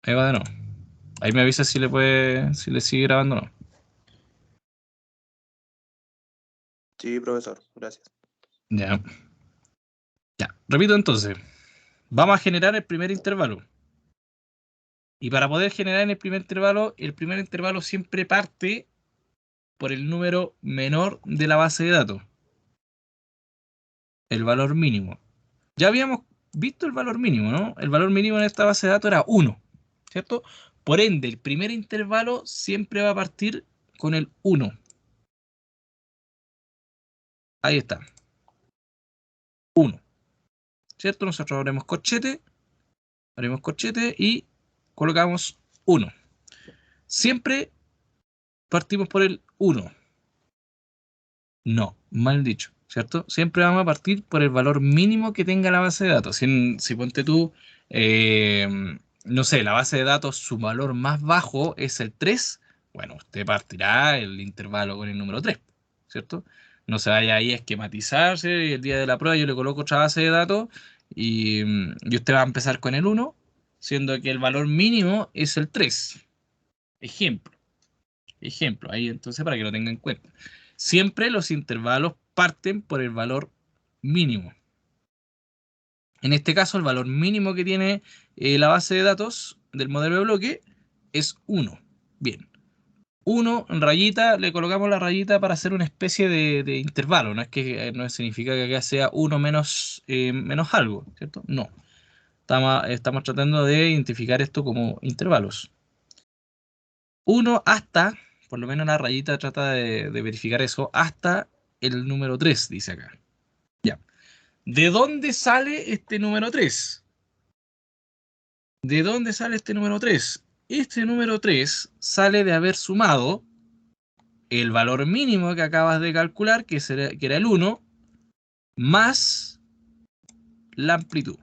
Ahí va de nuevo. Ahí me avisa si si le sigue grabando o no. Sí, profesor, gracias. Ya. Ya. Repito entonces. Vamos a generar el primer intervalo. Y para poder generar el primer intervalo siempre parte por el número menor de la base de datos. El valor mínimo. Ya habíamos visto el valor mínimo, ¿no? El valor mínimo en esta base de datos era 1, ¿cierto? Por ende, el primer intervalo siempre va a partir con el 1. Ahí está. 1. ¿Cierto? Nosotros haremos corchete y colocamos 1. Siempre partimos por el 1. No, mal dicho, ¿cierto? Siempre vamos a partir por el valor mínimo que tenga la base de datos. Si ponte tú, eh, no sé, la base de datos, su valor más bajo es el 3, bueno, usted partirá el intervalo con el número 3, ¿cierto? No se vaya ahí a esquematizarse y el día de la prueba yo le coloco otra base de datos y usted va a empezar con el 1, siendo que el valor mínimo es el 3. Ejemplo. Ejemplo, ahí entonces para que lo tengan en cuenta. Siempre los intervalos parten por el valor mínimo. En este caso, el valor mínimo que tiene la base de datos del modelo de bloque es 1. Bien. 1 en rayita, le colocamos la rayita para hacer una especie de intervalo. No es que no significa que acá sea 1 menos algo, ¿cierto? No. Estamos tratando de identificar esto como intervalos. 1 hasta, por lo menos la rayita trata de verificar eso, hasta el número 3 dice acá. Ya. ¿De dónde sale este número 3? ¿De dónde sale este número 3? Este número 3 sale de haber sumado el valor mínimo que acabas de calcular, que era el 1, más la amplitud.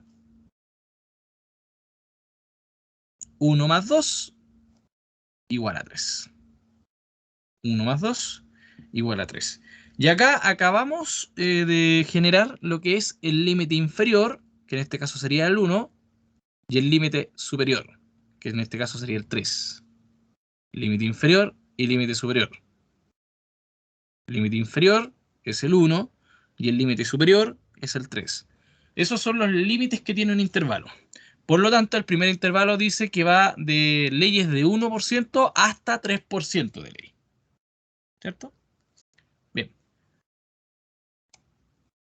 1 más 2 igual a 3. 1 más 2 igual a 3. Y acá acabamos de generar lo que es el límite inferior, que en este caso sería el 1, y el límite superior, que en este caso sería el 3. Límite inferior y límite superior. El límite inferior es el 1 y el límite superior es el 3. Esos son los límites que tiene un intervalo. Por lo tanto, el primer intervalo dice que va de leyes de 1% hasta 3% de ley. ¿Cierto? Bien.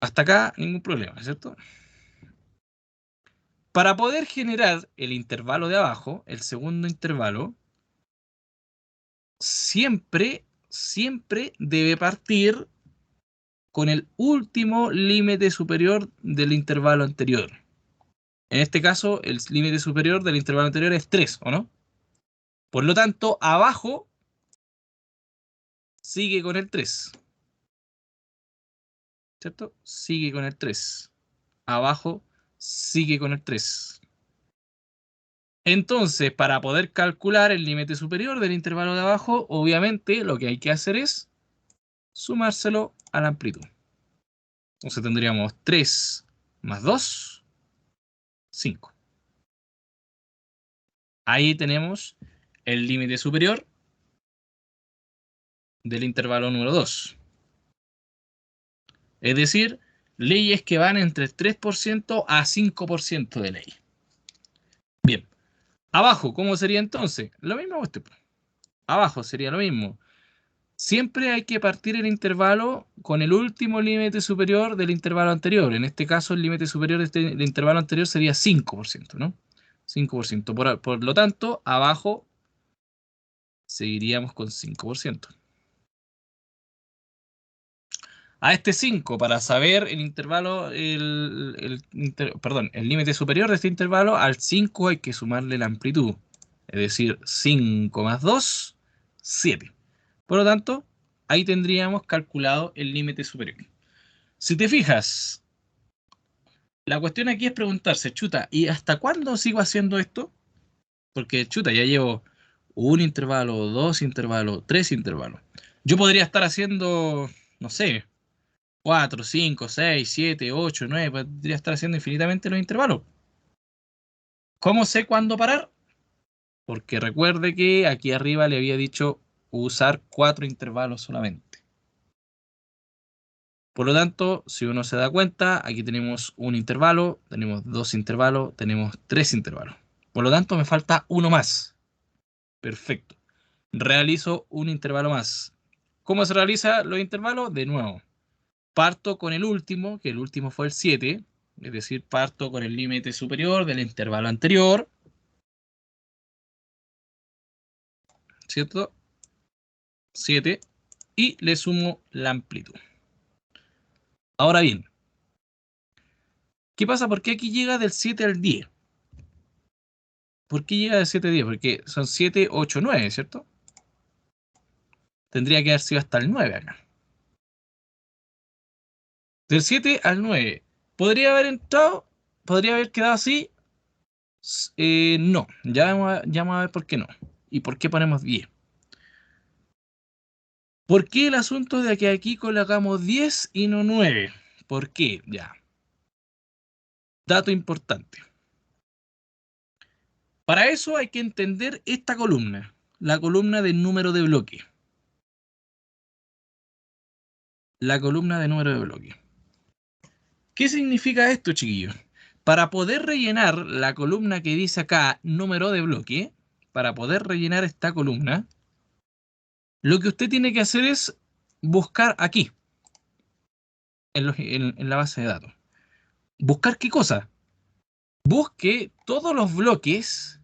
Hasta acá ningún problema, ¿cierto? Para poder generar el intervalo de abajo, el segundo intervalo, siempre debe partir con el último límite superior del intervalo anterior. En este caso, el límite superior del intervalo anterior es 3, ¿o no? Por lo tanto, abajo sigue con el 3, ¿cierto? Sigue con el 3. Abajo sigue con el 3. Entonces, para poder calcular el límite superior del intervalo de abajo, obviamente lo que hay que hacer es sumárselo a la amplitud. Entonces tendríamos 3 más 2, 5. Ahí tenemos el límite superior del intervalo número 2. Es decir, leyes que van entre 3% a 5% de ley. Bien, abajo, ¿cómo sería entonces? Lo mismo, abajo sería lo mismo. Siempre hay que partir el intervalo con el último límite superior del intervalo anterior. En este caso, el límite superior del intervalo anterior sería 5%, ¿no? 5%. Por lo tanto, abajo seguiríamos con 5%. A este 5, para saber el intervalo, el límite superior de este intervalo, al 5 hay que sumarle la amplitud. Es decir, 5 más 2, 7. Por lo tanto, ahí tendríamos calculado el límite superior. Si te fijas, la cuestión aquí es preguntarse, chuta, ¿y hasta cuándo sigo haciendo esto? Porque, chuta, ya llevo un intervalo, dos intervalos, tres intervalos. Yo podría estar haciendo, no sé, 4, 5, 6, 7, 8, 9, podría estar haciendo infinitamente los intervalos. ¿Cómo sé cuándo parar? Porque recuerde que aquí arriba le había dicho usar 4 intervalos solamente. Por lo tanto, si uno se da cuenta, aquí tenemos un intervalo, tenemos 2 intervalos, tenemos 3 intervalos. Por lo tanto, me falta uno más. Perfecto. Realizo un intervalo más. ¿Cómo se realiza los intervalos? De nuevo, parto con el último, que el último fue el 7, es decir, parto con el límite superior del intervalo anterior, ¿cierto? 7, y le sumo la amplitud. Ahora bien, ¿qué pasa? ¿Por qué aquí llega del 7 al 10? ¿Por qué llega del 7 al 10? Porque son 7, 8, 9, ¿cierto? Tendría que haber sido hasta el 9 acá. Del 7 al 9. ¿Podría haber entrado? ¿Podría haber quedado así? No. Ya vamos a ver por qué no. ¿Y por qué ponemos 10? ¿Por qué el asunto de que aquí colocamos 10 y no 9? ¿Por qué? Ya. Dato importante. Para eso hay que entender esta columna, la columna de número de bloque. La columna de número de bloque. ¿Qué significa esto, chiquillos? Para poder rellenar la columna que dice acá número de bloque, para poder rellenar esta columna, lo que usted tiene que hacer es buscar aquí, en la base de datos. ¿Buscar qué cosa? Busque todos los bloques,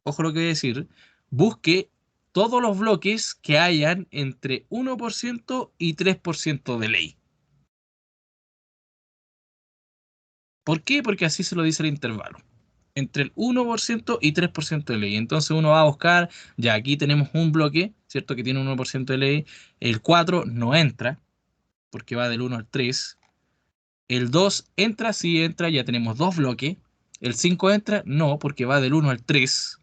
ojo lo que voy a decir, busque todos los bloques que hayan entre 1% y 3% de ley. ¿Por qué? Porque así se lo dice el intervalo. Entre el 1% y 3% de ley. Entonces uno va a buscar, ya aquí tenemos un bloque, ¿cierto? Que tiene un 1% de ley. El 4 no entra, porque va del 1 al 3. El 2 entra, sí entra, ya tenemos dos bloques. El 5 entra, no, porque va del 1 al 3.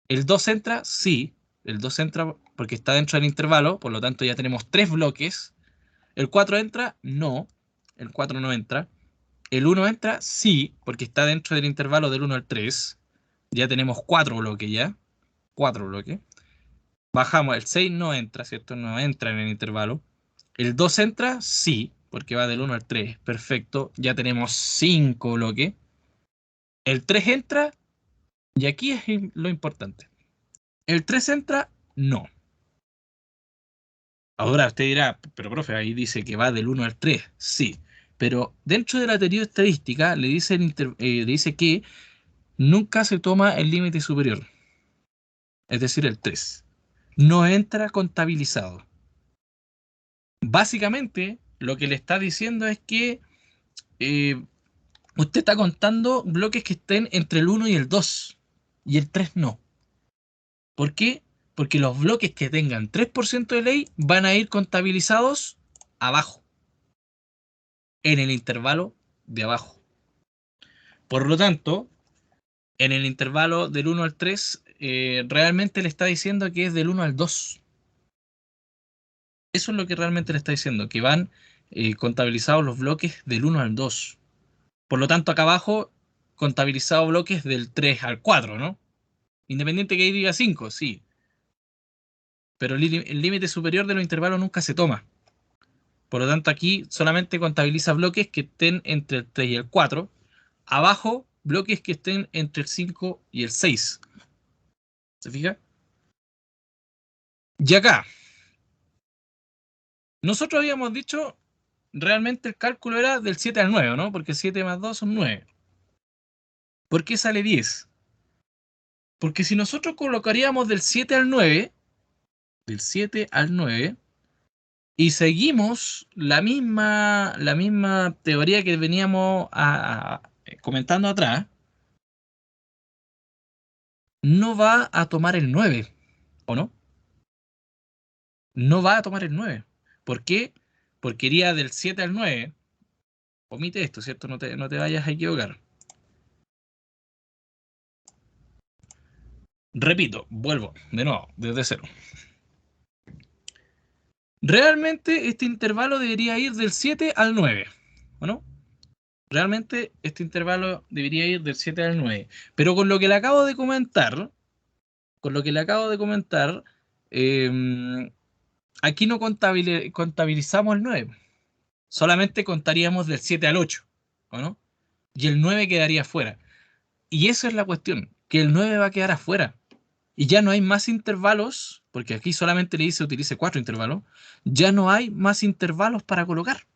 El 2 entra, sí. El 2 entra porque está dentro del intervalo, por lo tanto ya tenemos tres bloques. El 4 entra, no. El 4 no entra. El 1 entra, sí, porque está dentro del intervalo del 1 al 3. Ya tenemos cuatro bloques ya. Cuatro bloques. Bajamos, el 6 no entra, ¿cierto? No entra en el intervalo. El 2 entra, sí, porque va del 1 al 3. Perfecto. Ya tenemos 5 bloques. El 3 entra, y aquí es lo importante. El 3 entra, no. Ahora usted dirá, pero profe, ahí dice que va del 1 al 3. Sí, pero dentro de la teoría estadística le dice que nunca se toma el límite superior, es decir, el 3. No entra contabilizado. Básicamente, lo que le está diciendo es que eh, usted está contando bloques que estén entre el 1 y el 2, y el 3 no. ¿Por qué? Porque los bloques que tengan 3% de ley van a ir contabilizados abajo, en el intervalo de abajo. Por lo tanto, en el intervalo del 1 al 3, realmente le está diciendo que es del 1 al 2. Eso es lo que realmente le está diciendo, que van contabilizados los bloques del 1 al 2. Por lo tanto, acá abajo, contabilizados bloques del 3 al 4, ¿no? Independiente que ahí diga 5, sí. Pero el límite superior de los intervalos nunca se toma. Por lo tanto, aquí solamente contabiliza bloques que estén entre el 3 y el 4. Abajo, bloques que estén entre el 5 y el 6. ¿Se fija? Y acá, nosotros habíamos dicho, realmente el cálculo era del 7 al 9, ¿no? Porque 7 más 2 son 9. ¿Por qué sale 10? Porque si nosotros colocaríamos del 7 al 9, del 7 al 9, y seguimos la misma teoría que veníamos comentando atrás, no va a tomar el 9, ¿o no? No va a tomar el 9. ¿Por qué? Porque iría del 7 al 9. Omite esto, ¿cierto? No te vayas a equivocar. Repito, vuelvo de nuevo, desde cero. Realmente este intervalo debería ir del 7 al 9, ¿o no? Realmente este intervalo debería ir del 7 al 9. Pero con lo que le acabo de comentar, eh, aquí no contabilizamos el 9. Solamente contaríamos del 7 al 8, ¿o no? Y el 9 quedaría fuera. Y esa es la cuestión, que el 9 va a quedar afuera. Y ya no hay más intervalos, porque aquí solamente le dice utilice 4 intervalos, ya no hay más intervalos para colocar.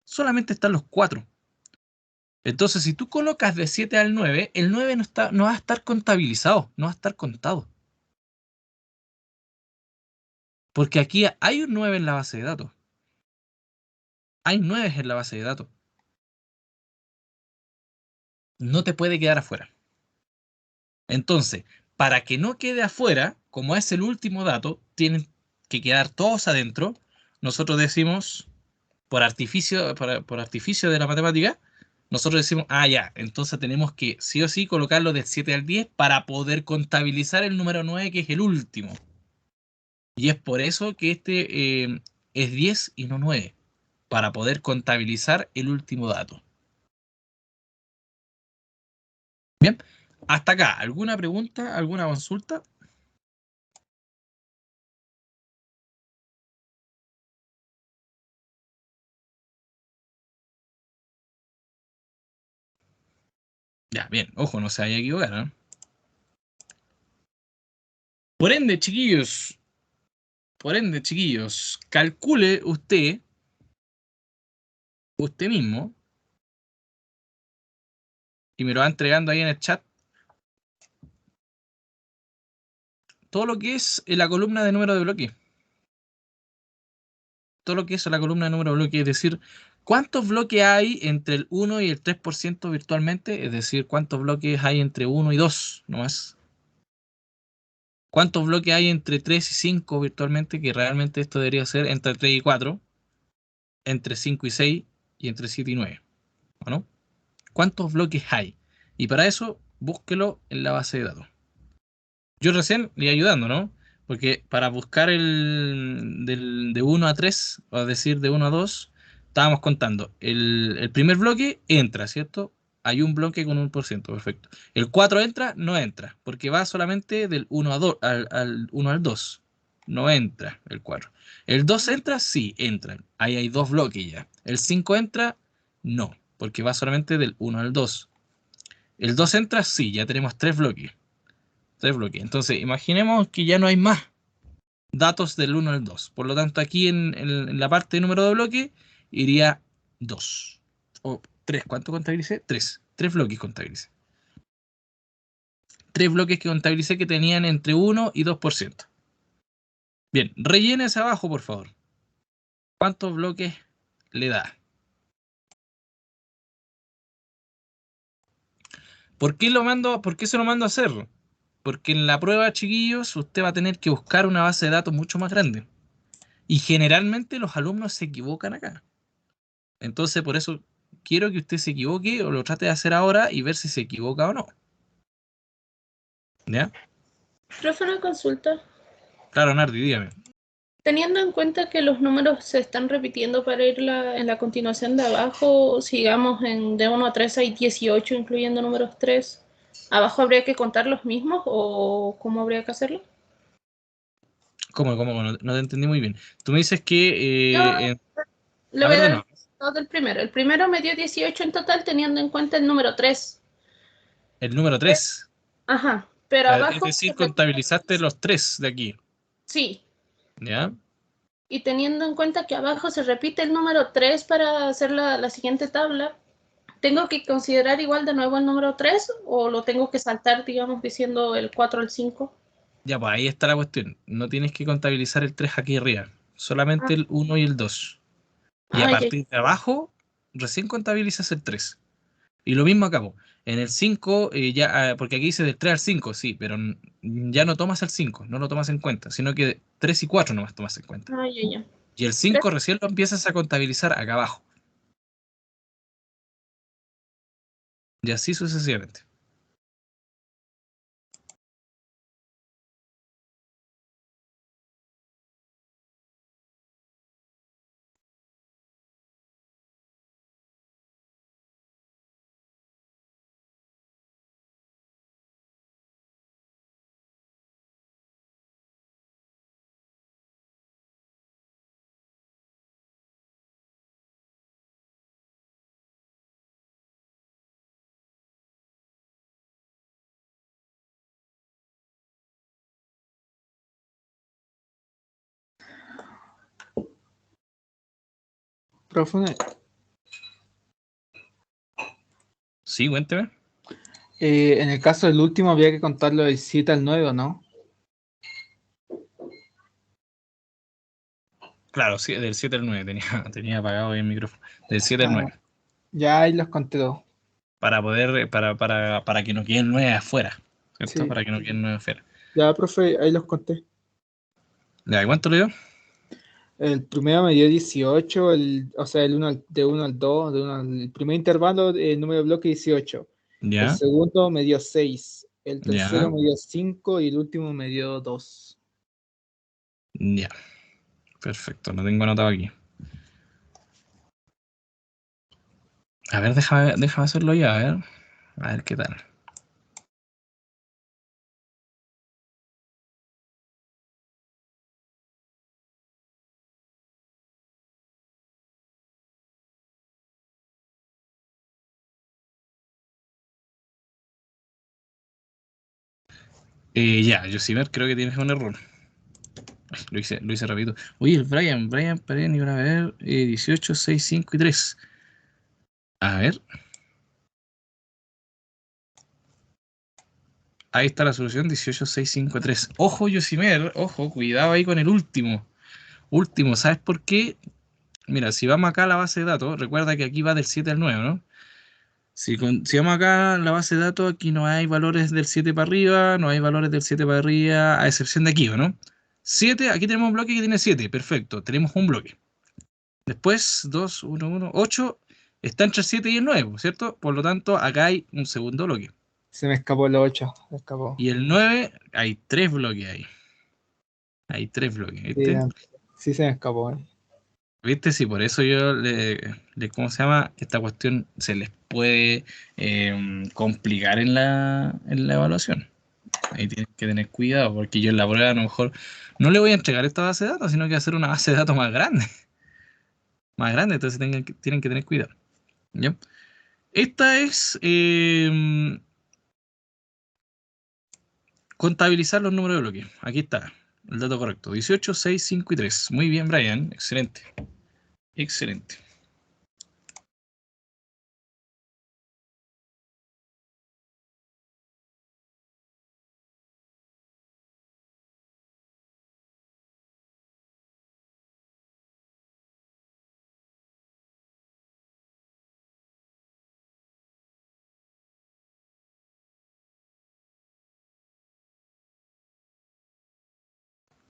Solamente están los 4. Entonces, si tú colocas de 7 al 9, el 9 no va a estar contabilizado, no va a estar contado. Porque aquí hay un 9 en la base de datos. Hay 9 en la base de datos. No te puede quedar afuera. Entonces, para que no quede afuera, como es el último dato, tienen que quedar todos adentro. Nosotros decimos, por artificio de la matemática, nosotros decimos, ya, entonces tenemos que sí o sí colocarlo del 7 al 10 para poder contabilizar el número 9, que es el último. Y es por eso que es 10 y no 9, para poder contabilizar el último dato. Bien, hasta acá, ¿alguna pregunta, alguna consulta? Ya, bien, ojo, no se vaya a equivocar, ¿no? Por ende, chiquillos, calcule usted mismo, y me lo va entregando ahí en el chat, todo lo que es la columna de número de bloque. Todo lo que es la columna de número de bloque, es decir, cuántos bloques hay entre el 1 y el 3% virtualmente, es decir, cuántos bloques hay entre 1 y 2, no más. ¿Cuántos bloques hay entre 3 y 5 virtualmente? Que realmente esto debería ser entre 3 y 4, entre 5 y 6 y entre 7 y 9, ¿o no? ¿Cuántos bloques hay? Y para eso, búsquelo en la base de datos. Yo recién le iba ayudando, ¿no? Porque para buscar de 1 a 3, o decir de 1 a 2, estábamos contando. El primer bloque entra, ¿cierto? Hay un bloque con 1%, perfecto. El 4 entra, no entra, porque va solamente del 1 a 2, al 1 al 2. No entra el 4. El 2 entra, sí, entra. Ahí hay dos bloques ya. El 5 entra, no, porque va solamente del 1 al 2. El 2 entra, sí, ya tenemos tres bloques. Tres bloques. Entonces, imaginemos que ya no hay más datos del 1 al 2. Por lo tanto, aquí en la parte de número de bloque iría 2. O 3. ¿Cuánto contabilicé? 3. Tres bloques contabilicé. Tres bloques que contabilicé que tenían entre 1 y 2%. Bien, rellene hacia abajo, por favor. ¿Cuántos bloques le da? ¿Por qué se lo mando a hacer? Porque en la prueba, chiquillos, usted va a tener que buscar una base de datos mucho más grande. Y generalmente los alumnos se equivocan acá. Entonces, por eso quiero que usted se equivoque o lo trate de hacer ahora y ver si se equivoca o no. ¿Ya? Profe, una consulta. Claro, Nardi, dígame. Teniendo en cuenta que los números se están repitiendo para ir en la continuación de abajo, sigamos de 1 a 3 hay 18, incluyendo números 3. ¿Abajo habría que contar los mismos o cómo habría que hacerlo? ¿Cómo? No te entendí muy bien. Tú me dices Yo que... le a voy ver, a de dar el nuevo. resultado del primero. El primero me dio 18 en total, teniendo en cuenta el número 3. El número 3. Ajá, pero Es abajo se decir, repite. contabilizaste los 3 de aquí. Sí, ¿Ya? y teniendo en cuenta que abajo se repite el número 3 para hacer la siguiente tabla, ¿tengo que considerar igual de nuevo el número 3 o lo tengo que saltar, digamos, diciendo el 4 al 5? Ya, pues ahí está la cuestión. No tienes que contabilizar el 3 aquí arriba. Ah, Solamente el 1 y el 2. Y a ay, ay. partir de abajo, recién contabilizas el 3. Y lo mismo acabo. En el 5, porque aquí dice del 3 al 5, sí, pero ya no tomas el 5, no lo tomas en cuenta, sino que 3 y 4 nomás tomas en cuenta. Ay, ay, ay. Y el 5 recién lo empiezas a contabilizar acá abajo. Y así sucesivamente. Profe, Sí, cuénteme. en el caso del último había que contarlo del 7 al 9, ¿o no? Claro, sí, del 7 al 9 tenía apagado ahí el micrófono. Del 7 al Ah, 9. ya ahí los conté todos. Para poder, para que no queden 9 afuera. ¿Cierto? Sí, Para que no queden 9 afuera. ya, profe, ahí los conté. ¿Ya cuánto le dio? El primero me dio 18, o sea, de uno al 2, el primer intervalo, el número de bloque 18. El Ya, segundo me dio 6, el tercero ya, me dio 5 y el último me dio 2. ya. Perfecto, lo tengo anotado aquí. A ver, déjame hacerlo ya, a ver. A ver qué tal. Ya, Josimer, creo que tienes un error. Ay, lo hice rápido. Oye, el Brian Pérez, iban a ver 18, 6, 5 y 3. A ver, ahí está la solución, 18, 6, 5, 3. Ojo, Josimer, ojo, cuidado ahí con el último. Último, ¿sabes por qué? Mira, si vamos acá a la base de datos, recuerda que aquí va del 7 al 9, ¿no? Si vamos acá a la base de datos, aquí no hay valores del 7 para arriba, no hay valores del 7 para arriba, a excepción de aquí, ¿o no? 7, aquí tenemos un bloque que tiene 7, perfecto, tenemos un bloque. Después, 2, 1, 1, 8, está entre el 7 y el 9, ¿cierto? Por lo tanto, acá hay un segundo bloque. Se me escapó el 8, se escapó. Y el 9, hay 3 bloques ahí. Hay 3 bloques, Sí, ¿viste? sí se me escapó. ¿Viste? Sí, por eso yo ¿cómo se llama? Esta cuestión se les puede complicar en la evaluación. Ahí tienen que tener cuidado, porque yo en la prueba a lo mejor no le voy a entregar esta base de datos, sino que voy a hacer una base de datos más grande. Más grande, entonces tienen que tener cuidado. ¿Ya? Esta es contabilizar los números de bloques. Aquí está, el dato correcto. 18, 6, 5 y 3. Muy bien, Brian. Excelente. Excelente.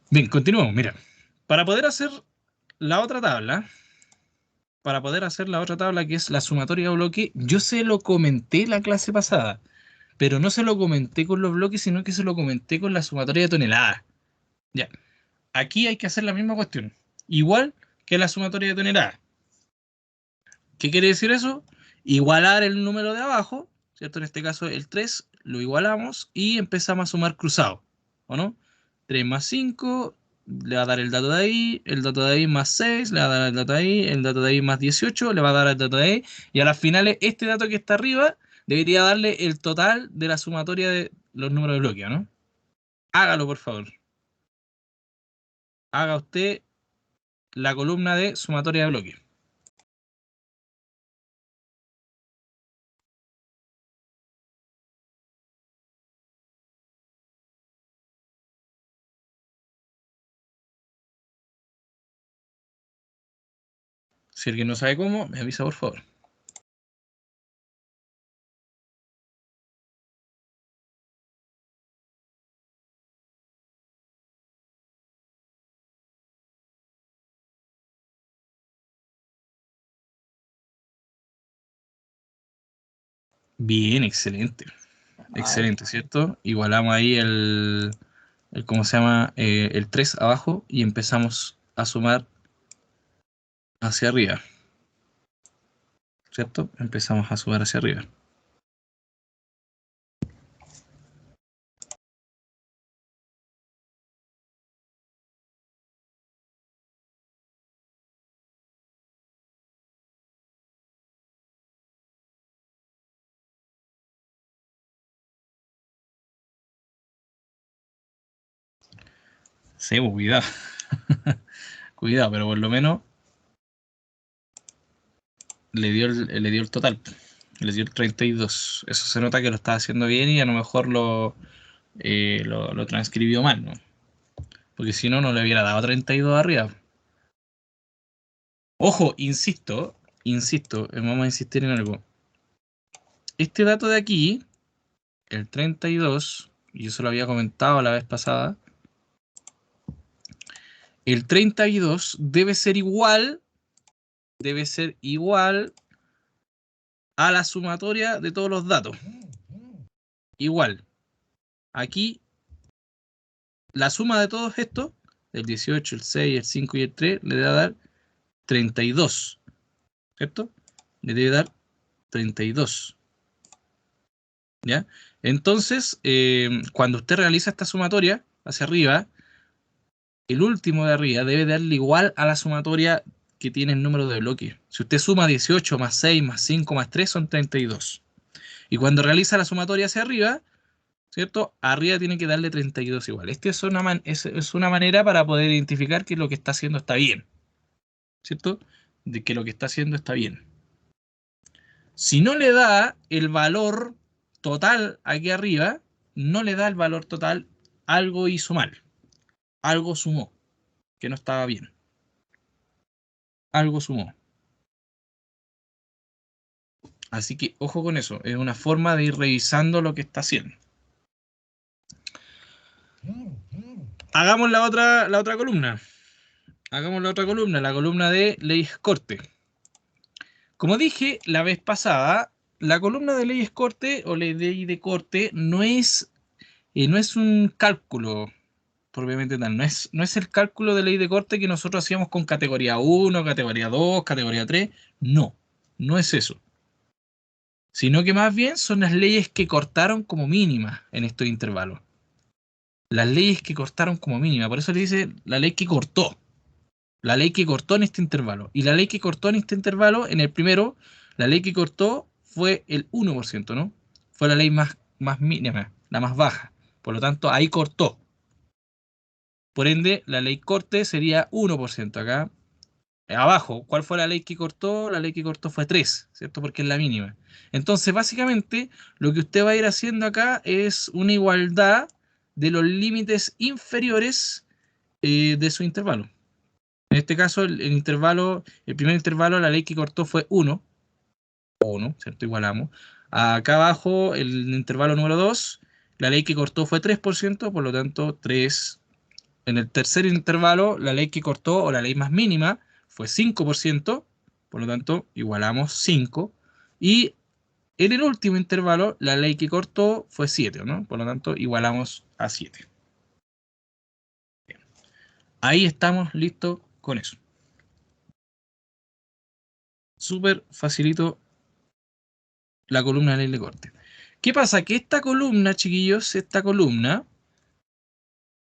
Bien, continuamos. Mira, para poder hacer la otra tabla, que es la sumatoria de bloque, yo se lo comenté la clase pasada, pero no se lo comenté con los bloques, sino que se lo comenté con la sumatoria de toneladas. Ya, aquí hay que hacer la misma cuestión, igual que la sumatoria de toneladas. ¿Qué quiere decir eso? Igualar el número de abajo, ¿cierto? En este caso el 3 lo igualamos y empezamos a sumar cruzado, ¿o no? 3 más 5 le va a dar el dato de ahí, el dato de ahí más 6 le va a dar el dato de ahí, el dato de ahí más 18 le va a dar el dato de ahí, y a las finales este dato que está arriba debería darle el total de la sumatoria de los números de bloque, ¿no? Hágalo, por favor. Haga usted la columna de sumatoria de bloque. Si alguien no sabe cómo, me avisa, por favor. Bien, excelente. Ay, Excelente, ¿cierto? Igualamos ahí ¿cómo se llama? El 3 abajo y empezamos a sumar hacia arriba, ¿cierto? Empezamos a sumar hacia arriba. Sí, pues, cuidado. Cuidado, pero por lo menos le dio el total. Le dio el 32. Eso se nota que lo estaba haciendo bien y a lo mejor lo transcribió mal, ¿no? Porque si no, no le hubiera dado 32 arriba. Ojo, insisto, vamos a insistir en algo. Este dato de aquí, el 32, y yo se lo había comentado la vez pasada, el 32 debe ser igual a la sumatoria de todos los datos. Igual. Aquí, la suma de todos estos, el 18, el 6, el 5 y el 3, le debe dar 32. ¿Cierto? Le debe dar 32. ¿Ya? Entonces, cuando usted realiza esta sumatoria hacia arriba, el último de arriba debe darle igual a la sumatoria que tiene el número de bloques. Si usted suma 18 más 6 más 5 más 3 son 32. Y cuando realiza la sumatoria hacia arriba, ¿cierto? Arriba tiene que darle 32 igual. Esta es una manera para poder identificar que lo que está haciendo está bien. ¿Cierto? De que lo que está haciendo está bien. Si no le da el valor total aquí arriba, no le da el valor total, algo hizo mal. Algo sumó, que no estaba bien. Algo sumó. Así que ojo con eso. Es una forma de ir revisando lo que está haciendo. Hagamos la otra columna. Hagamos la otra columna, la columna de leyes corte. Como dije la vez pasada, la columna de leyes corte o ley de corte no es un cálculo propiamente tal. No es el cálculo de ley de corte que nosotros hacíamos con categoría 1, categoría 2, categoría 3. No es eso. Sino que más bien son las leyes que cortaron como mínima en estos intervalos. Las leyes que cortaron como mínima. Por eso le dice la ley que cortó. La ley que cortó en este intervalo. Y la ley que cortó en este intervalo, en el primero, la ley que cortó fue el 1%, ¿no? Fue la ley más mínima, la más baja. Por lo tanto, ahí cortó. Por ende, la ley corte sería 1% acá. Abajo, ¿cuál fue la ley que cortó? La ley que cortó fue 3, ¿cierto? Porque es la mínima. Entonces, básicamente, lo que usted va a ir haciendo acá es una igualdad de los límites inferiores de su intervalo. En este caso, el primer intervalo, la ley que cortó fue 1, ¿cierto? Igualamos. Acá abajo, el intervalo número 2, la ley que cortó fue 3%, por lo tanto, 3. En el tercer intervalo, la ley que cortó, o la ley más mínima, fue 5%, por lo tanto, igualamos 5. Y en el último intervalo, la ley que cortó fue 7, ¿no? Por lo tanto, igualamos a 7. Bien. Ahí estamos listos con eso. Súper facilito la columna de ley de corte. ¿Qué pasa? Que esta columna, chiquillos, esta columna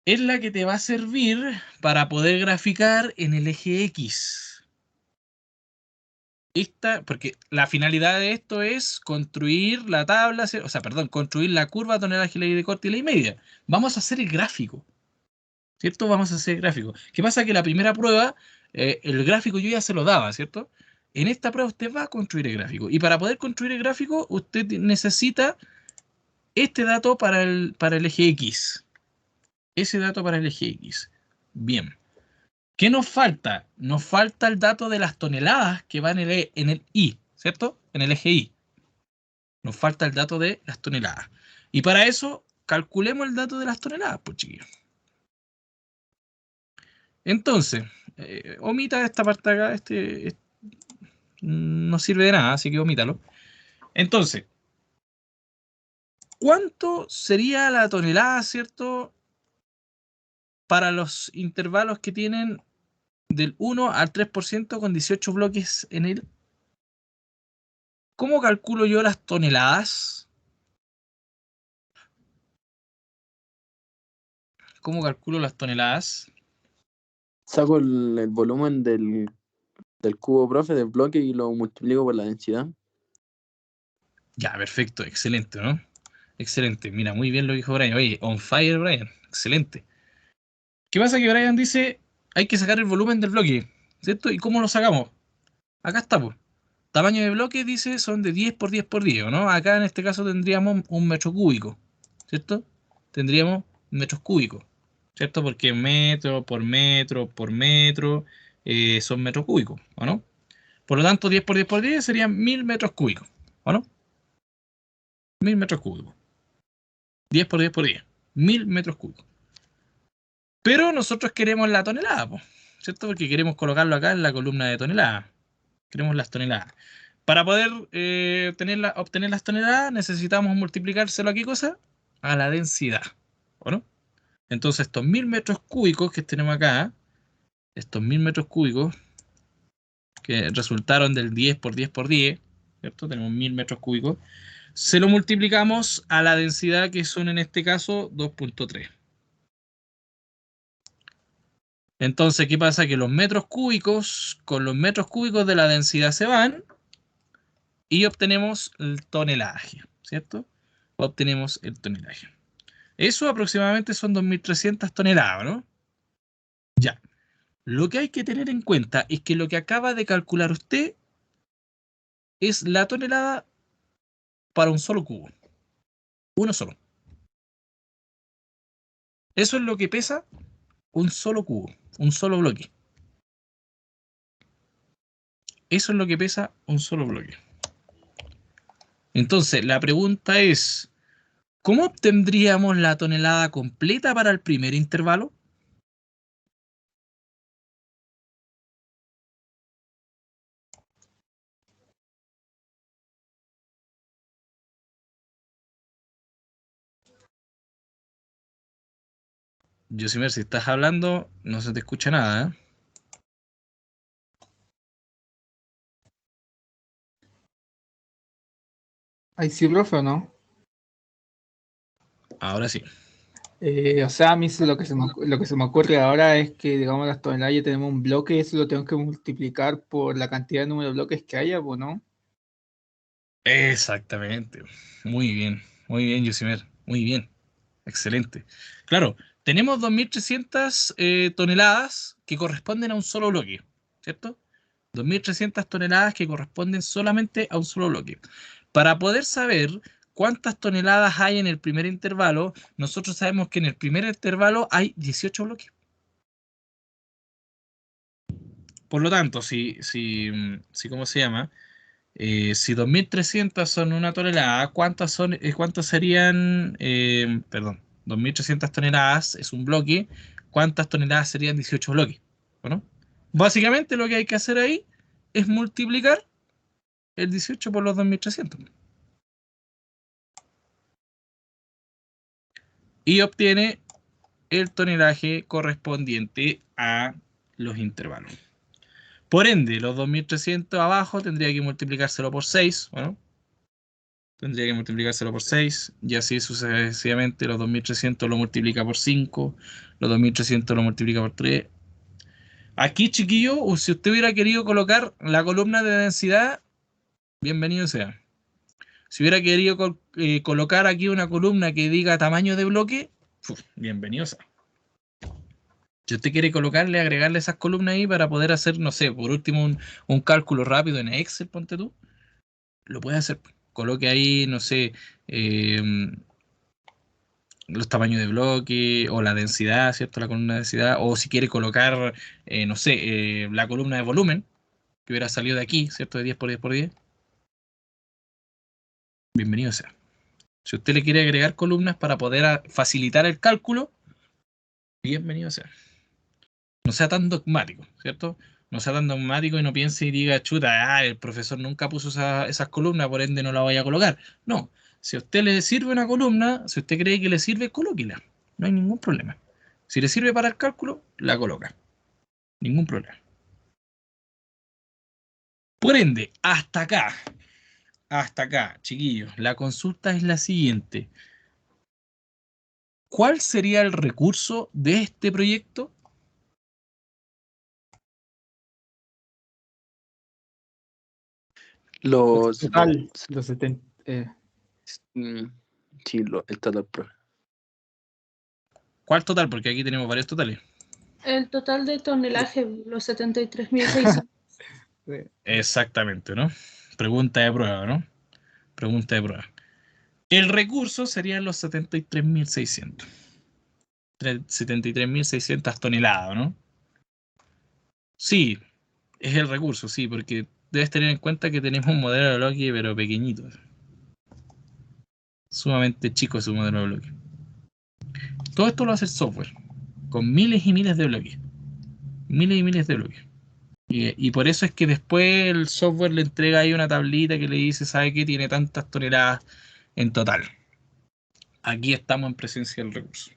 es la que te va a servir para poder graficar en el eje X. Porque la finalidad de esto es construir la tabla, construir la curva, tonelaje, ley de corte y ley media. Vamos a hacer el gráfico, ¿cierto? Vamos a hacer el gráfico. ¿Qué pasa? Que la primera prueba, el gráfico yo ya se lo daba, ¿cierto? En esta prueba usted va a construir el gráfico. Y para poder construir el gráfico, usted necesita este dato para el eje X. Ese dato para el eje X. Bien. ¿Qué nos falta? Nos falta el dato de las toneladas que van en el Y, ¿cierto? En el eje Y. Nos falta el dato de las toneladas. Y para eso, calculemos el dato de las toneladas, pues chiquillos. Entonces, omita esta parte de acá, no sirve de nada, así que omítalo. Entonces, ¿cuánto sería la tonelada, cierto? Para los intervalos que tienen del 1 al 3% con 18 bloques en él. ¿Cómo calculo yo las toneladas? ¿Cómo calculo las toneladas? Saco el volumen del cubo, profe, del bloque y lo multiplico por la densidad. Ya, perfecto, excelente, ¿no? Excelente, mira, muy bien lo dijo Brian. Oye, on fire, Brian, excelente. ¿Qué pasa? Que Brian dice, hay que sacar el volumen del bloque, ¿cierto? ¿Y cómo lo sacamos? Acá está, pues. tamaño de bloque, dice, son de 10 por 10 por 10, ¿no? Acá en este caso tendríamos un metro cúbico, ¿cierto? Tendríamos metros cúbicos, ¿cierto? Porque metro por metro por metro son metros cúbicos, ¿o no? Por lo tanto, 10 por 10 por 10 serían 1000 metros cúbicos, ¿o no? 1000 metros cúbicos. 10 por 10 por 10. 1000 metros cúbicos. Pero nosotros queremos la tonelada, po, ¿cierto? Porque queremos colocarlo acá en la columna de toneladas. Queremos las toneladas. Para poder obtener las toneladas necesitamos multiplicárselo a ¿qué cosa? A la densidad, ¿o no? Entonces estos 1000 metros cúbicos que tenemos acá, estos 1000 metros cúbicos que resultaron del 10 por 10 por 10, ¿cierto? Tenemos 1000 metros cúbicos. Se lo multiplicamos a la densidad que son en este caso 2.3. Entonces, ¿qué pasa? Que los metros cúbicos con los metros cúbicos de la densidad se van y obtenemos el tonelaje, ¿cierto? Obtenemos el tonelaje. Eso aproximadamente son 2.300 toneladas, ¿no? Ya. Lo que hay que tener en cuenta es que lo que acaba de calcular usted es la tonelada para un solo cubo. Uno solo. Eso es lo que pesa un solo cubo, un solo bloque. Eso es lo que pesa un solo bloque. Entonces, la pregunta es, ¿cómo obtendríamos la tonelada completa para el primer intervalo? Josimer, si estás hablando, no se te escucha nada, ¿eh? Ahí sí, profe, ¿o no? Ahora sí. O sea, a mí lo que se me ocurre ahora es que, digamos, las toneladas ya tenemos un bloque, eso lo tengo que multiplicar por la cantidad de número de bloques que haya, pues, ¿no? Exactamente. Muy bien, Josimer. Muy bien. Excelente. Claro, tenemos 2.300 toneladas que corresponden a un solo bloque, ¿cierto? 2.300 toneladas que corresponden solamente a un solo bloque. Para poder saber cuántas toneladas hay en el primer intervalo, nosotros sabemos que en el primer intervalo hay 18 bloques. Por lo tanto, ¿cómo se llama? Si 2.300 son una tonelada, ¿cuántas serían? Perdón, 2.300 toneladas es un bloque. ¿Cuántas toneladas serían 18 bloques? ¿No? Básicamente lo que hay que hacer ahí es multiplicar el 18 por los 2.300. Y obtiene el tonelaje correspondiente a los intervalos. Por ende, los 2.300 abajo tendría que multiplicárselo por 6, ¿no? Tendría que multiplicárselo por 6 y así sucesivamente. Los 2.300 lo multiplica por 5, los 2.300 lo multiplica por 3. Aquí, chiquillo, si usted hubiera querido colocar la columna de densidad, bienvenido sea. Si hubiera querido colocar aquí una columna que diga tamaño de bloque, bienvenido sea. Si usted quiere colocarle, agregarle esas columnas ahí para poder hacer, no sé, por último un cálculo rápido en Excel, ponte tú, lo puede hacer. Coloque ahí, no sé, los tamaños de bloque o la densidad, ¿cierto? La columna de densidad, o si quiere colocar, no sé, la columna de volumen, que hubiera salido de aquí, ¿cierto? De 10 por 10 por 10. Bienvenido sea. Si usted le quiere agregar columnas para poder facilitar el cálculo, bienvenido sea. No sea tan dogmático, ¿cierto? No sea tan dogmático y no piense y diga, chuta, el profesor nunca puso esas columnas, por ende no la voy a colocar. No, si a usted le sirve una columna, si usted cree que le sirve, colóquela. No hay ningún problema. Si le sirve para el cálculo, la coloca. Ningún problema. Por ende, hasta acá, chiquillos, la consulta es la siguiente. ¿Cuál sería el recurso de este proyecto? Los. Total, los 70. Sí, el total, profe. ¿Cuál total? Porque aquí tenemos varios totales. El total de tonelaje, los 73.600. Sí. Exactamente, ¿no? Pregunta de prueba, ¿no? Pregunta de prueba. El recurso serían los 73.600. 73.600 toneladas, ¿no? Sí, es el recurso, sí, porque debes tener en cuenta que tenemos un modelo de bloque, pero pequeñito. Sumamente chico su modelo de bloque. Todo esto lo hace el software, con miles y miles de bloques. Miles y miles de bloques. Y por eso es que después el software le entrega ahí una tablita que le dice, ¿sabe qué? Tiene tantas toneladas en total. Aquí estamos en presencia del recurso.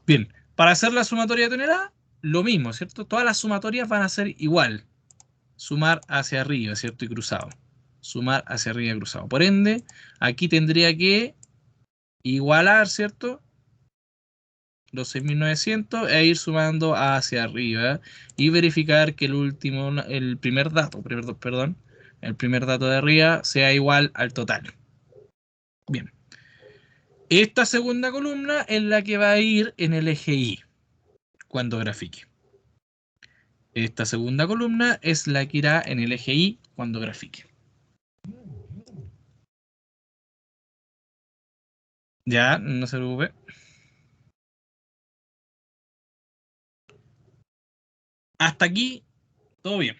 Bien, para hacer la sumatoria de toneladas, lo mismo, ¿cierto? Todas las sumatorias van a ser igual. Sumar hacia arriba, ¿cierto? Y cruzado. Sumar hacia arriba y cruzado. Por ende, aquí tendría que igualar, ¿cierto? Los 6.900 e ir sumando hacia arriba y verificar que el primer dato de arriba sea igual al total. Bien. Esta segunda columna es la que va a ir en el eje Y cuando grafique. Esta segunda columna es la que irá en el eje Y cuando grafique. Ya, no se preocupe. Hasta aquí, todo bien.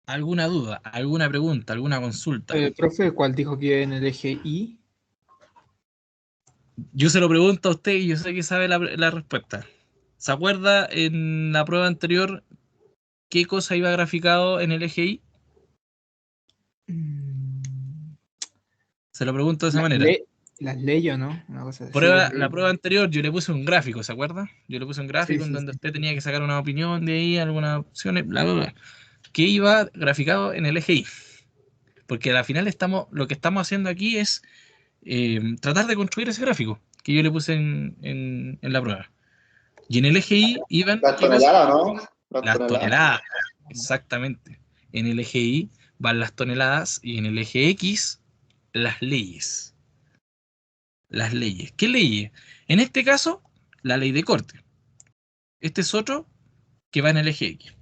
¿Alguna duda, alguna pregunta, alguna consulta? Profe, ¿cuál dijo que en el eje Y? Yo se lo pregunto a usted y yo sé que sabe la respuesta. ¿Se acuerda en la prueba anterior qué cosa iba graficado en el eje Y? Se lo pregunto de esa manera. Las leyes, ¿no? Una cosa así. La prueba anterior yo le puse un gráfico, ¿se acuerda? Yo le puse un gráfico en donde usted tenía que sacar una opinión de ahí, algunas opciones, bla, bla, bla. Que iba graficado en el eje Y. Porque al final lo que estamos haciendo aquí es tratar de construir ese gráfico que yo le puse en la prueba. Y en el eje Y iban... Las toneladas, ¿no? Las toneladas, exactamente. En el eje Y van las toneladas y en el eje X las leyes. Las leyes. ¿Qué leyes? En este caso, la ley de corte. Este es otro que va en el eje X.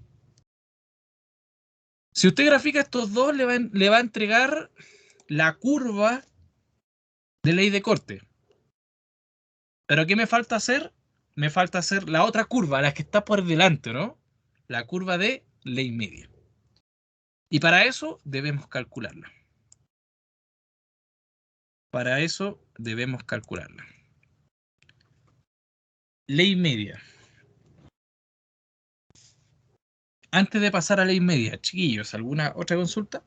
Si usted grafica estos dos, le va a entregar la curva de ley de corte. ¿Pero qué me falta hacer? Me falta hacer la otra curva, la que está por delante, ¿no? La curva de ley media. Y para eso debemos calcularla. Para eso debemos calcularla. Ley media. Antes de pasar a ley media, chiquillos, ¿alguna otra consulta?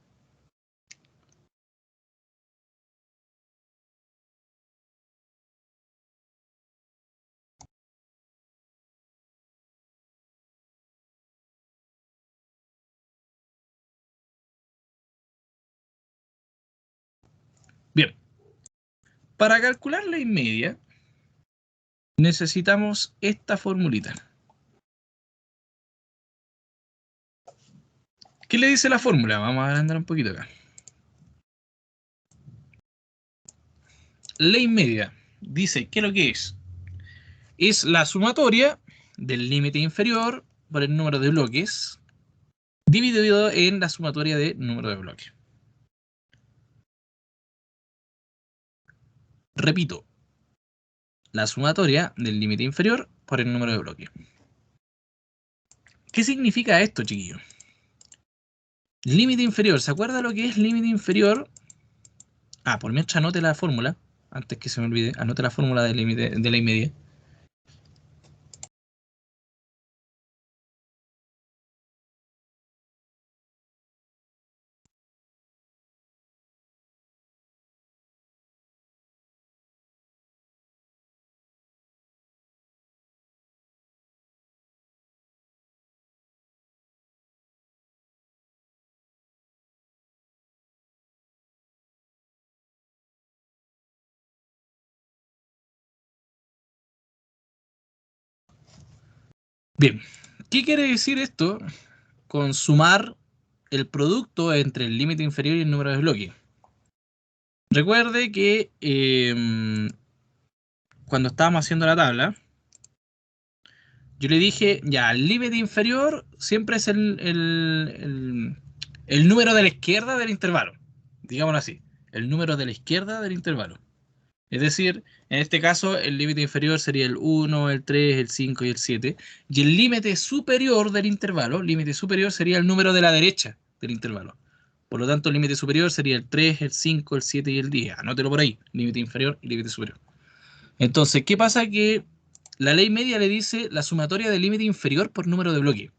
Bien. Para calcular ley media, necesitamos esta formulita. ¿Qué le dice la fórmula? Vamos a agrandar un poquito acá. Ley media dice que lo que es la sumatoria del límite inferior por el número de bloques dividido en la sumatoria de número de bloques. Repito, la sumatoria del límite inferior por el número de bloques. ¿Qué significa esto, chiquillos? Límite inferior, ¿se acuerda lo que es límite inferior? Por mientras anote la fórmula, antes que se me olvide, anote la fórmula de ley media. Bien, ¿qué quiere decir esto con sumar el producto entre el límite inferior y el número de bloques? Recuerde que cuando estábamos haciendo la tabla, yo le dije, ya, el límite inferior siempre es el número de la izquierda del intervalo. Digámoslo así, el número de la izquierda del intervalo. Es decir, en este caso, el límite inferior sería el 1, el 3, el 5 y el 7. Y el límite superior del intervalo, límite superior sería el número de la derecha del intervalo. Por lo tanto, el límite superior sería el 3, el 5, el 7 y el 10. Anótelo por ahí, límite inferior y límite superior. Entonces, ¿qué pasa? Que la ley media le dice la sumatoria del límite inferior por número de bloque.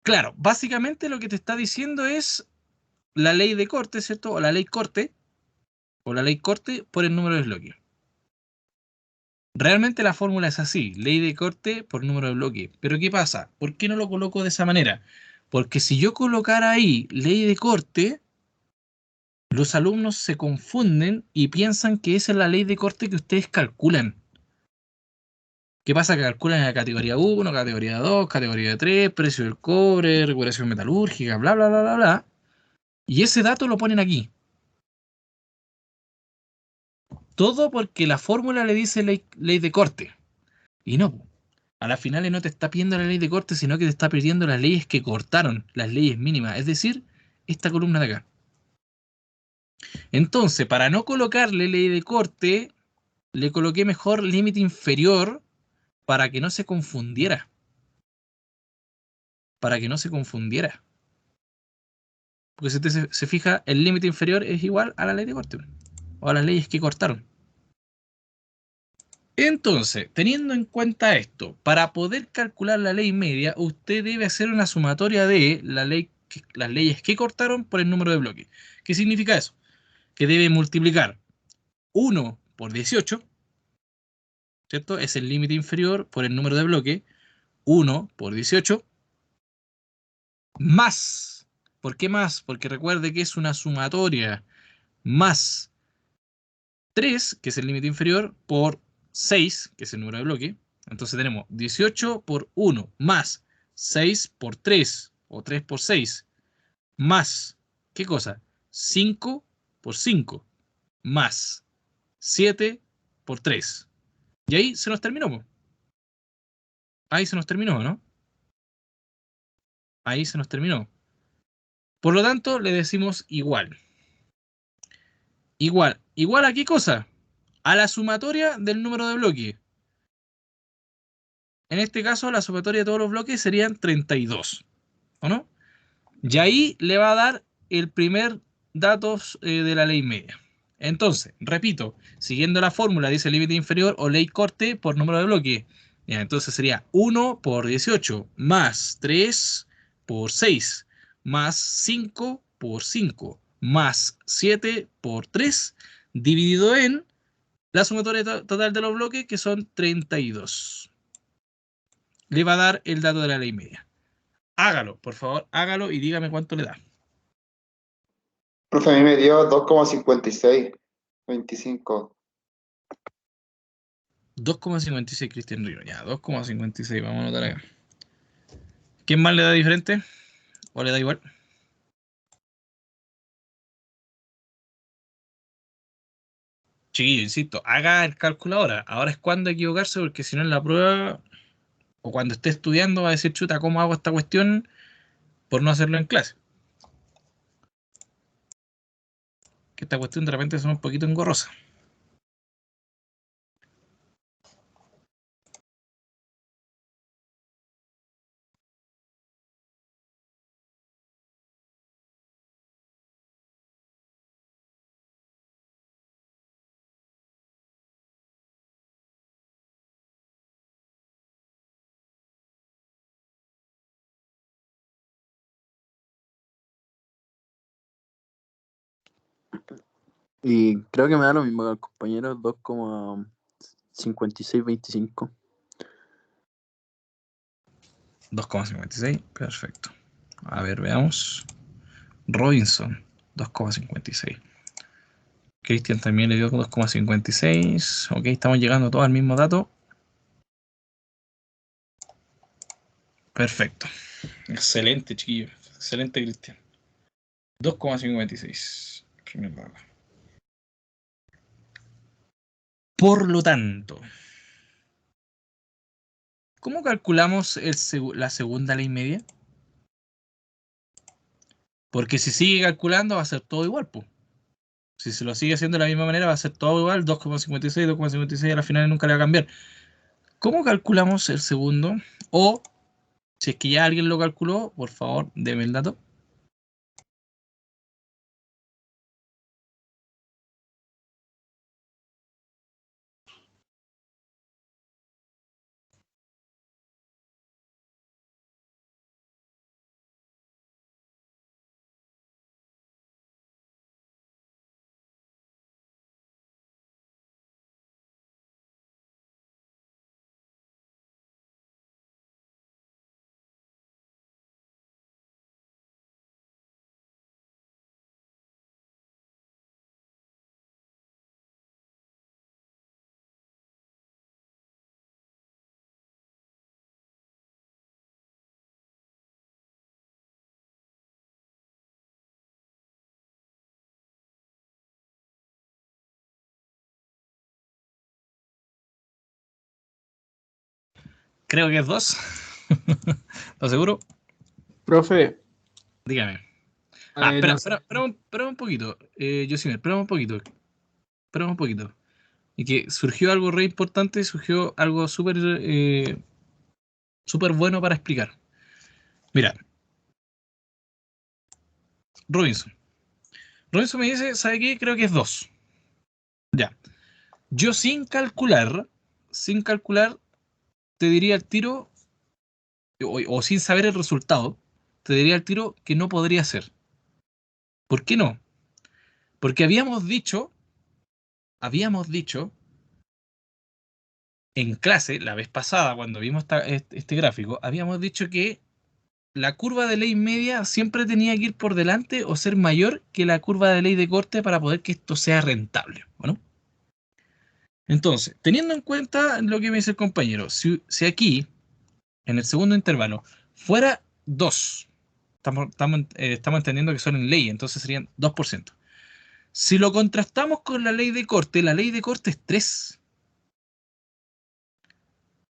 Claro, básicamente lo que te está diciendo es la ley de corte, ¿cierto? O la ley corte por el número de bloque. Realmente la fórmula es así, ley de corte por número de bloque. Pero ¿qué pasa? ¿Por qué no lo coloco de esa manera? Porque si yo colocara ahí ley de corte, los alumnos se confunden y piensan que esa es la ley de corte que ustedes calculan. ¿Qué pasa? Que calculan en la categoría 1, categoría 2, categoría 3, precio del cobre, recuperación metalúrgica, bla, bla, bla, bla, bla. Y ese dato lo ponen aquí. Todo porque la fórmula le dice ley de corte. Y no, a las finales no te está pidiendo la ley de corte, sino que te está pidiendo las leyes que cortaron, las leyes mínimas. Es decir, esta columna de acá. Entonces, para no colocarle ley de corte, le coloqué mejor límite inferior para que no se confundiera. Para que no se confundiera. Porque si usted se fija, el límite inferior es igual a la ley de corte. O a las leyes que cortaron. Entonces, teniendo en cuenta esto, para poder calcular la ley media, usted debe hacer una sumatoria de las leyes que cortaron por el número de bloques. ¿Qué significa eso? Que debe multiplicar 1 por 18, ¿cierto? Es el límite inferior por el número de bloques. 1 por 18 más. ¿Por qué más? Porque recuerde que es una sumatoria más 3, que es el límite inferior, por 6, que es el número de bloque. Entonces tenemos 18 por 1 más 6 por 3, o 3 por 6, más, ¿qué cosa? 5 por 5, más 7 por 3. Y ahí se nos terminó, ¿no? Ahí se nos terminó, ¿no? Ahí se nos terminó. Por lo tanto, le decimos igual. Igual. ¿Igual a qué cosa? A la sumatoria del número de bloque. En este caso, la sumatoria de todos los bloques serían 32. ¿O no? Y ahí le va a dar el primer datos de la ley media. Entonces, repito, siguiendo la fórmula, dice límite inferior o ley corte por número de bloque. Ya, entonces sería 1 por 18 más 3 por 6 más 5 por 5 más 7 por 3 dividido en la sumatoria total de los bloques, que son 32. Le va a dar el dato de la ley media. Hágalo, por favor, hágalo y dígame cuánto le da. Profe, a mí me dio 2,56, 25. 2,56 Cristian Río. Ya, 2,56. Vamos a anotar acá. ¿Quién más le da diferente? ¿O le da igual? Chiquillo, insisto, haga el cálculo ahora. Ahora es cuando equivocarse, porque si no en la prueba o cuando esté estudiando va a decir, chuta, ¿cómo hago esta cuestión por no hacerlo en clase? Que esta cuestión de repente es un poquito engorrosa. Y creo que me da lo mismo que al compañero, 2,5625. 2,56. Perfecto. A ver, veamos. Robinson, 2,56. Cristian también le dio 2,56. Ok, estamos llegando todos al mismo dato. Perfecto. Excelente, chiquillo. Excelente, Cristian. 2,56. Por lo tanto, ¿Cómo calculamos la segunda ley media? Porque si sigue calculando va a ser todo igual, pues. Si se lo sigue haciendo de la misma manera va a ser todo igual, 2,56, 2,56 a la final nunca le va a cambiar. ¿Cómo calculamos el segundo? O, si es que ya alguien lo calculó, por favor, deme el dato. Creo que es 2. ¿Estás seguro? Profe, Dígame. no Espera un poquito. Yosimar, espera un poquito. Espera un poquito. Y que surgió algo re importante, surgió algo súper bueno para explicar. Mira, Robinson. Robinson me dice, ¿sabe qué? Creo que es 2. Ya. Yo sin calcular, te diría el tiro, o sin saber el resultado, te diría el tiro que no podría ser. ¿Por qué no? Porque habíamos dicho en clase, la vez pasada, cuando vimos este gráfico, habíamos dicho que la curva de ley media siempre tenía que ir por delante o ser mayor que la curva de ley de corte para poder que esto sea rentable, ¿no? Entonces, teniendo en cuenta lo que me dice el compañero, si aquí, en el segundo intervalo, fuera 2, estamos entendiendo que son en ley, entonces serían 2%. Si lo contrastamos con la ley de corte es 3.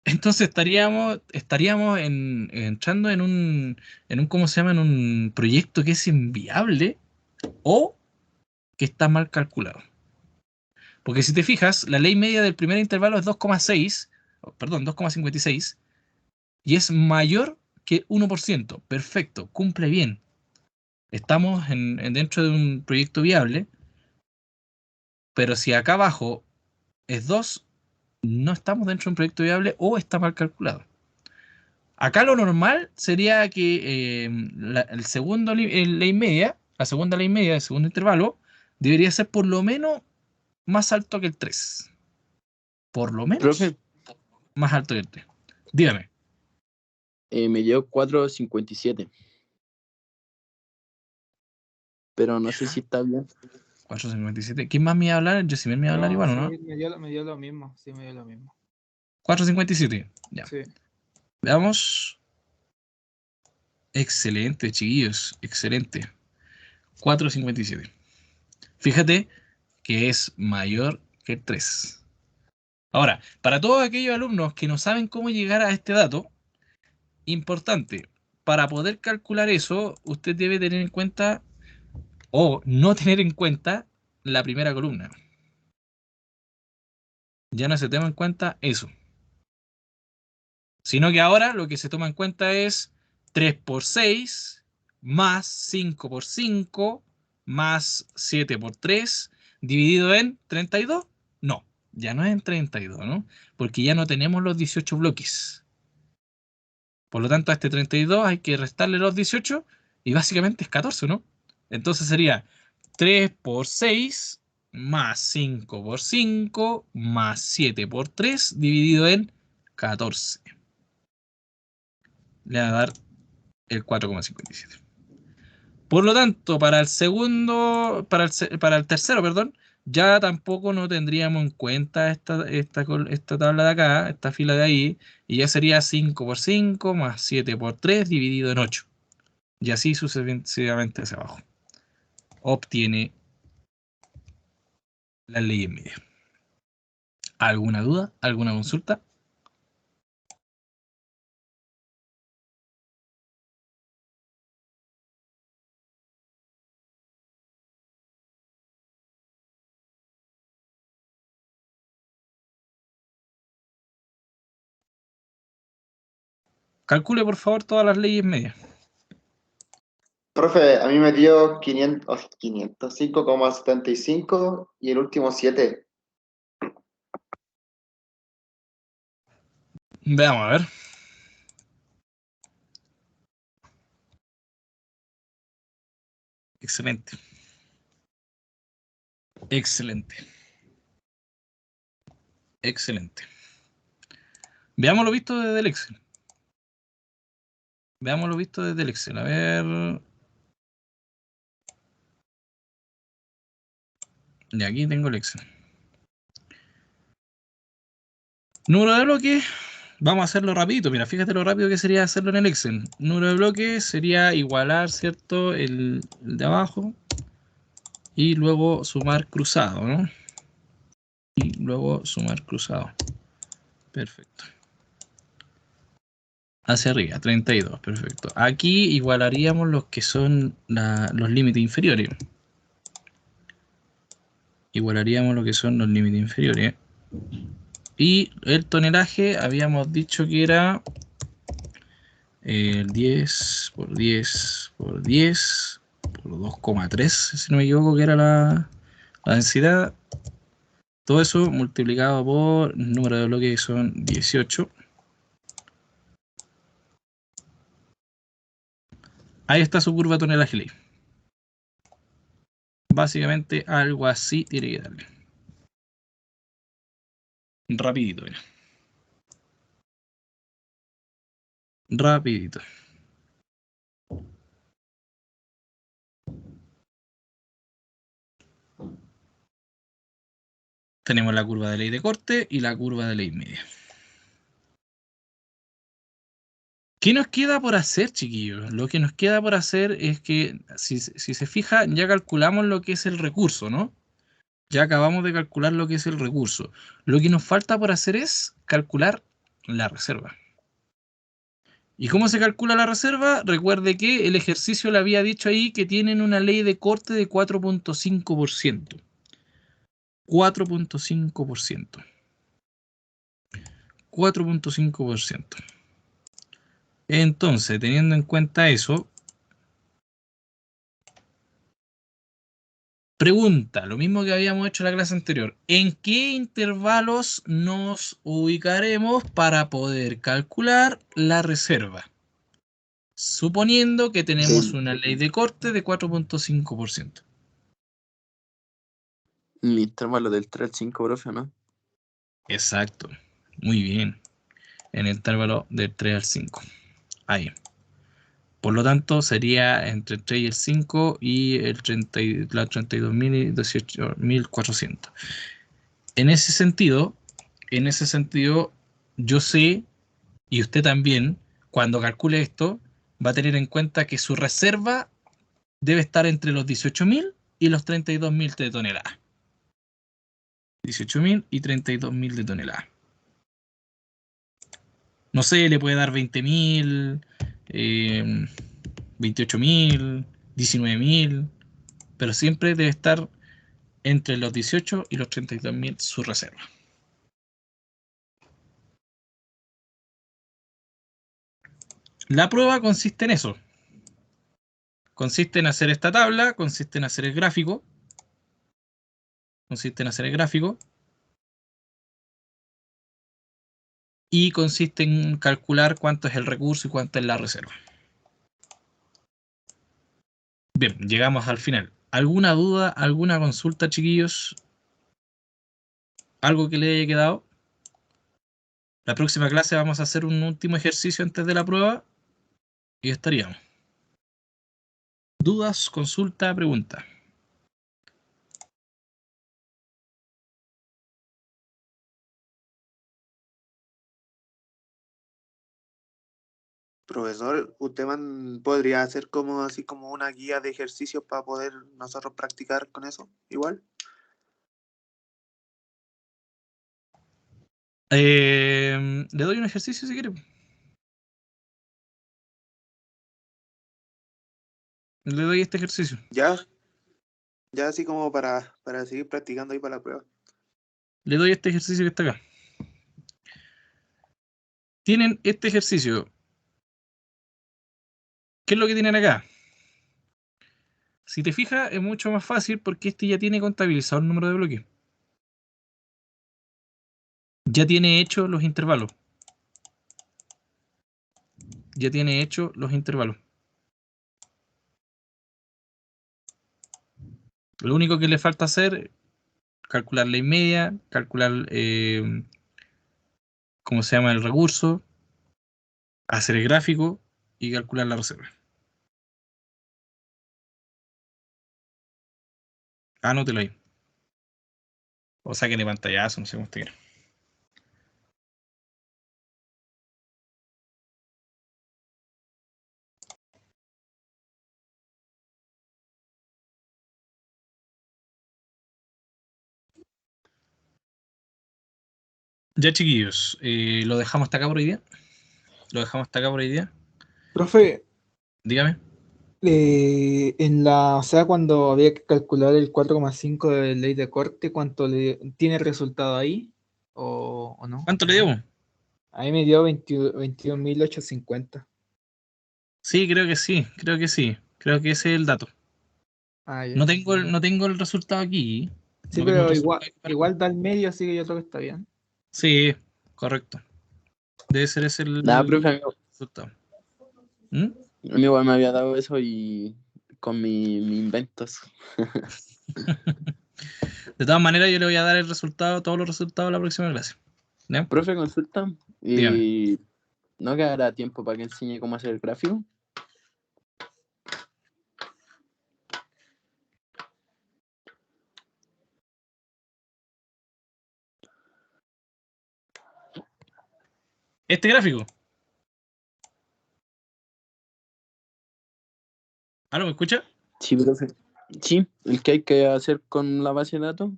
Entonces estaríamos entrando en un, ¿cómo se llama? En un proyecto que es inviable o que está mal calculado. Porque si te fijas, la ley media del primer intervalo es 2,6, perdón, 2,56, y es mayor que 1%. Perfecto, cumple bien. Estamos dentro de un proyecto viable, pero si acá abajo es 2, no estamos dentro de un proyecto viable o está mal calculado. Acá lo normal sería que la segunda ley media del segundo intervalo, debería ser por lo menos más alto que el 3. Por lo menos Profe, más alto que el 3. Dígame. me dio 4,57. Pero no sé si está bien. 4,57. ¿Quién más me iba a hablar? Yosimar me iba a hablar igual, ¿o no? sí, me dio lo mismo. Sí, me dio lo mismo. 4,57. Ya. Sí. Veamos. Excelente, chiquillos. Excelente. 4,57. Fíjate que es mayor que el 3. Ahora, para todos aquellos alumnos que no saben cómo llegar a este dato, importante, para poder calcular eso, usted debe tener en cuenta o no tener en cuenta la primera columna. Ya no se toma en cuenta eso. Sino que ahora lo que se toma en cuenta es 3 por 6 más 5 por 5 más 7 por 3 dividido en 32. No, ya no es en 32, ¿no? Porque ya no tenemos los 18 bloques. Por lo tanto, a este 32 hay que restarle los 18 y básicamente es 14, ¿no? Entonces sería 3 por 6 más 5 por 5 más 7 por 3 dividido en 14. Le va a dar el 4,57. Por lo tanto, para el tercero, perdón, ya tampoco no tendríamos en cuenta esta tabla de acá, esta fila de ahí, y ya sería 5 por 5 más 7 por 3 dividido en 8. Y así sucesivamente hacia abajo. Obtiene la ley en media. ¿Alguna duda? ¿Alguna consulta? Calcule, por favor, todas las leyes medias. Profe, a mí me dio 505,75 y el último 7. Veamos, a ver. Excelente. Excelente. Excelente. Veámoslo visto desde el Excel. Veámoslo visto desde el Excel. A ver. Y aquí tengo el Excel. Número de bloques. Vamos a hacerlo rapidito. Mira, fíjate lo rápido que sería hacerlo en el Excel. Número de bloques sería igualar, ¿cierto? El de abajo. Y luego sumar cruzado, ¿no? Y luego sumar cruzado. Perfecto. Hacia arriba, 32, perfecto. Aquí igualaríamos los que son los límites inferiores. Igualaríamos lo que son los límites inferiores. Y el tonelaje habíamos dicho que era 10 por 10 por 10 por 2,3, si no me equivoco, que era la densidad. Todo eso multiplicado por el número de bloques, que son 18. Ahí está su curva tonelaje ley. Básicamente algo así tiene que darle. Rapidito, mira. Rapidito. Tenemos la curva de ley de corte y la curva de ley media. ¿Qué nos queda por hacer, chiquillos? Lo que nos queda por hacer es que, si se fija, ya calculamos lo que es el recurso, ¿no? Ya acabamos de calcular lo que es el recurso. Lo que nos falta por hacer es calcular la reserva. ¿Y cómo se calcula la reserva? Recuerde que el ejercicio le había dicho ahí que tienen una ley de corte de 4.5%. 4.5%. 4.5%. Entonces, teniendo en cuenta eso, pregunta, lo mismo que habíamos hecho en la clase anterior, ¿en qué intervalos nos ubicaremos para poder calcular la reserva? Suponiendo que tenemos una ley de corte de 4.5%. El intervalo del 3 al 5, profe, ¿no? Exacto, muy bien. En el intervalo del 3 al 5. Ahí. Por lo tanto, sería entre el 3 y el 5 y la 32.000 y 18.400. En ese sentido, yo sé, y usted también, cuando calcule esto, va a tener en cuenta que su reserva debe estar entre los 18.000 y los 32.000 de tonelada. 18.000 y 32.000 de tonelada. No sé, le puede dar 20.000, 28.000, 19.000, pero siempre debe estar entre los 18 y los 32.000 su reserva. La prueba consiste en eso. Consiste en hacer esta tabla, consiste en hacer el gráfico. Y consiste en calcular cuánto es el recurso y cuánto es la reserva. Bien, llegamos al final. ¿Alguna duda, alguna consulta, chiquillos? ¿Algo que le haya quedado? La próxima clase vamos a hacer un último ejercicio antes de la prueba y estaríamos. ¿Dudas, consulta, pregunta? Profesor, ¿usted podría hacer así como una guía de ejercicios para poder nosotros practicar con eso igual? Le doy un ejercicio si quiere. Le doy este ejercicio. Ya así como para seguir practicando ahí para la prueba. Le doy este ejercicio que está acá. Tienen este ejercicio. ¿Qué es lo que tienen acá? Si te fijas, es mucho más fácil porque este ya tiene contabilizado el número de bloques. Ya tiene hecho los intervalos. Ya tiene hecho los intervalos. Lo único que le falta hacer, calcular la media, calcular cómo se llama el recurso, hacer el gráfico y calcular la reserva. Anótelo ahí. O sáquenle pantallazo, no sé cómo usted quiera. Ya, chiquillos, lo dejamos hasta acá por hoy día. Lo dejamos hasta acá por hoy día. Profe, Dígame. o sea, cuando había que calcular el 4,5 de ley de corte, ¿cuánto tiene el resultado ahí? ¿O no? ¿Cuánto le debo? Ahí me dio 21.850. Sí, creo que sí, creo que sí. Creo que ese es el dato. Ah, ya. No tengo el resultado aquí. Sí, No tengo el pero resultado aquí igual da el medio, así que yo creo que está bien. Sí, correcto. Debe ser ese Nada, el profe, resultado. ¿Mm? a mí igual me había dado eso y con mi inventos. De todas maneras, yo le voy a dar el resultado, todos los resultados a la próxima clase. ¿Ya? Profe, consulta. Dígame. Y ¿no quedará tiempo para que enseñe cómo hacer el gráfico? Este gráfico. ¿Aló, me escucha? Sí, profe. Sí, el que hay que hacer con la base de datos.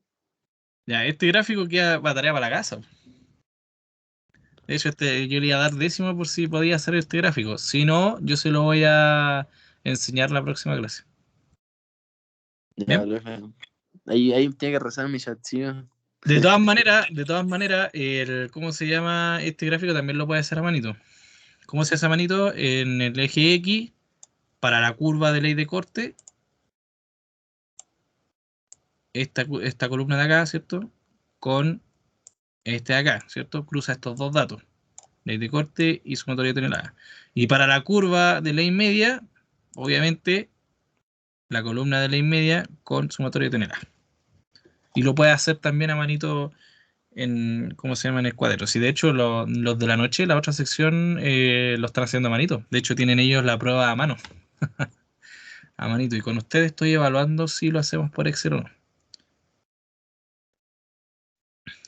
Ya, este gráfico queda para tarea para la casa. De hecho, yo le iba a dar décimo por si podía hacer este gráfico. Si no, yo se lo voy a enseñar la próxima clase. Ya, ¿Bien? profe. Ahí tiene que rezar mi chat, ¿sí? De todas maneras, ¿cómo se llama este gráfico? También lo puede hacer a manito. ¿Cómo se hace a manito? En el eje X, para la curva de ley de corte, esta columna de acá, ¿cierto? Con este de acá, ¿cierto? Cruza estos dos datos, ley de corte y sumatoria de tonelada. Y para la curva de ley media, obviamente, la columna de ley media con sumatoria de tonelada. Y lo puede hacer también a manito ¿cómo se llama? En el cuadro. Si de hecho los de la noche, la otra sección, lo están haciendo a manito. De hecho, tienen ellos la prueba a mano. A manito. Y con ustedes estoy evaluando si lo hacemos por Excel o no.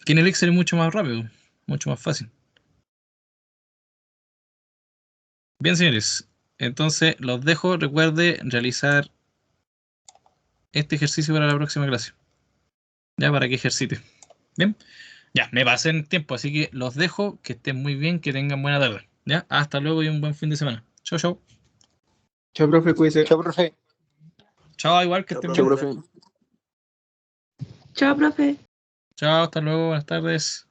Que en el Excel es mucho más rápido, mucho más fácil. Bien, señores. Entonces los dejo. Recuerde realizar este ejercicio para la próxima clase. Ya, para que ejercite. Bien. Ya, me pasé en tiempo, así que los dejo. Que estén muy bien, que tengan buena tarde. Ya, hasta luego y un buen fin de semana. Chau, chau. Chao, profe, cuídese. Chao, profe. Chao, igual que Chao, estén Chao, bien. profe. profe. Chao, profe. Chao, hasta luego, buenas tardes.